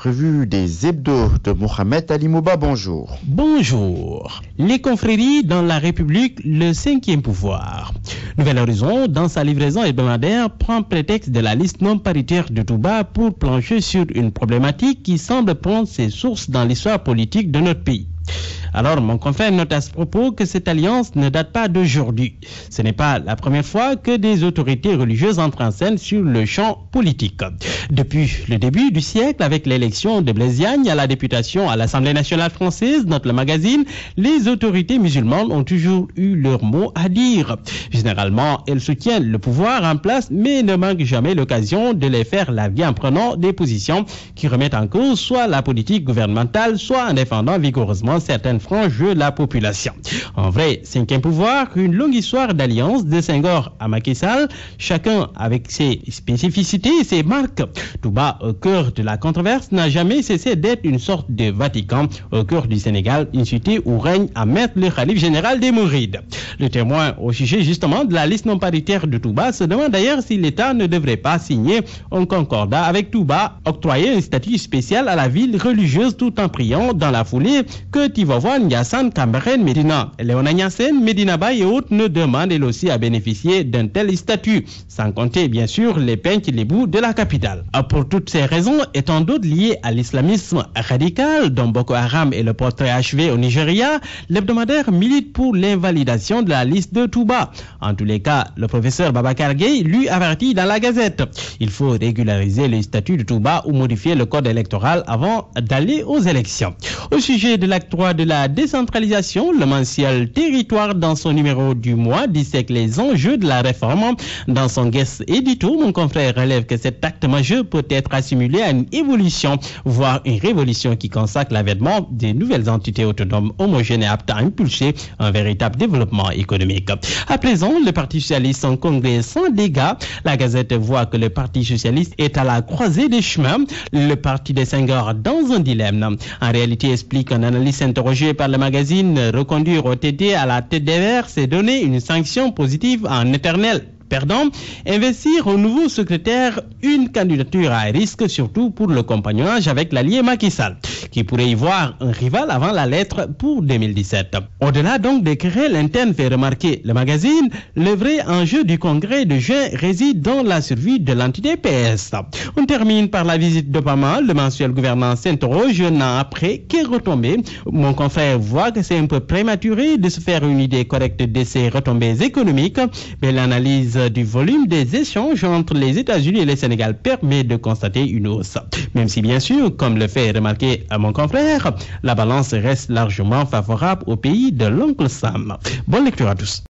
Revue des hebdos de Mohamed Ali Mouba, bonjour. Bonjour. Les confréries dans la République, le cinquième pouvoir. Nouvel Horizon, dans sa livraison hebdomadaire, prend prétexte de la liste non paritaire de Touba pour plancher sur une problématique qui semble prendre ses sources dans l'histoire politique de notre pays. Alors, mon confrère note à ce propos que cette alliance ne date pas d'aujourd'hui. Ce n'est pas la première fois que des autorités religieuses entrent en scène sur le champ politique. Depuis le début du siècle, avec l'élection de Blaise Diagne à la députation à l'Assemblée nationale française, note le magazine, les autorités musulmanes ont toujours eu leur mot à dire. Généralement, elles soutiennent le pouvoir en place, mais ne manquent jamais l'occasion de les faire larguer en prenant des positions qui remettent en cause soit la politique gouvernementale, soit en défendant vigoureusement certaines franges de la population. En vrai, cinquième pouvoir, une longue histoire d'alliance de Senghor à Macky Sall, chacun avec ses spécificités et ses marques. Touba, au cœur de la controverse, n'a jamais cessé d'être une sorte de Vatican au cœur du Sénégal, une cité où règne à maître le khalife général des Mourides. Le témoin au sujet justement de la liste non paritaire de Touba se demande d'ailleurs si l'État ne devrait pas signer un concordat avec Touba, octroyer un statut spécial à la ville religieuse tout en priant dans la foulée que Tivaouane, Ndiassane, Cambérène, Médina, Léona Niassène, Médina Baye et autres ne demandent elles aussi à bénéficier d'un tel statut, sans compter bien sûr les peintres et les bouts de la capitale. Pour toutes ces raisons, et tant d'autres liées à l'islamisme radical, dont Boko Haram est le portrait achevé au Nigeria, l'hebdomadaire milite pour l'invalidation de la liste de Touba. En tous les cas, le professeur Babacar Gueye lui avertit dans la Gazette. Il faut régulariser le statut de Touba ou modifier le code électoral avant d'aller aux élections. Au sujet de l'acte 3 de la décentralisation, le mensuel Territoire dans son numéro du mois dissèque les enjeux de la réforme. Dans son guest édito, mon confrère relève que cet acte majeur peut être assimilé à une évolution, voire une révolution qui consacre l'avènement des nouvelles entités autonomes homogènes et aptes à impulser un véritable développement économique. À présent, le Parti socialiste en congrès sans dégâts. La Gazette voit que le Parti socialiste est à la croisée des chemins. Le parti des Senghor dans un dilemme. En réalité, explique un analyste interrogé par le magazine, reconduire au TT à la tête des Verts, c'est donner une sanction positive en éternel perdant, investir au nouveau secrétaire une candidature à risque, surtout pour le compagnonnage avec l'allié Macky Sall, qui pourrait y voir un rival avant la lettre pour 2017. Au-delà donc des querelles internes, fait remarquer le magazine, le vrai enjeu du congrès de juin réside dans la survie de l'entité PS. On termine par la visite d'Obama. Le mensuel gouvernant s'interroge un an après qu'est retombé. Mon confrère voit que c'est un peu prématuré de se faire une idée correcte de ces retombées économiques, mais l'analyse du volume des échanges entre les États-Unis et le Sénégal permet de constater une hausse. Même si bien sûr, comme le fait remarquer à mon confrère, la balance reste largement favorable au pays de l'oncle Sam. Bonne lecture à tous.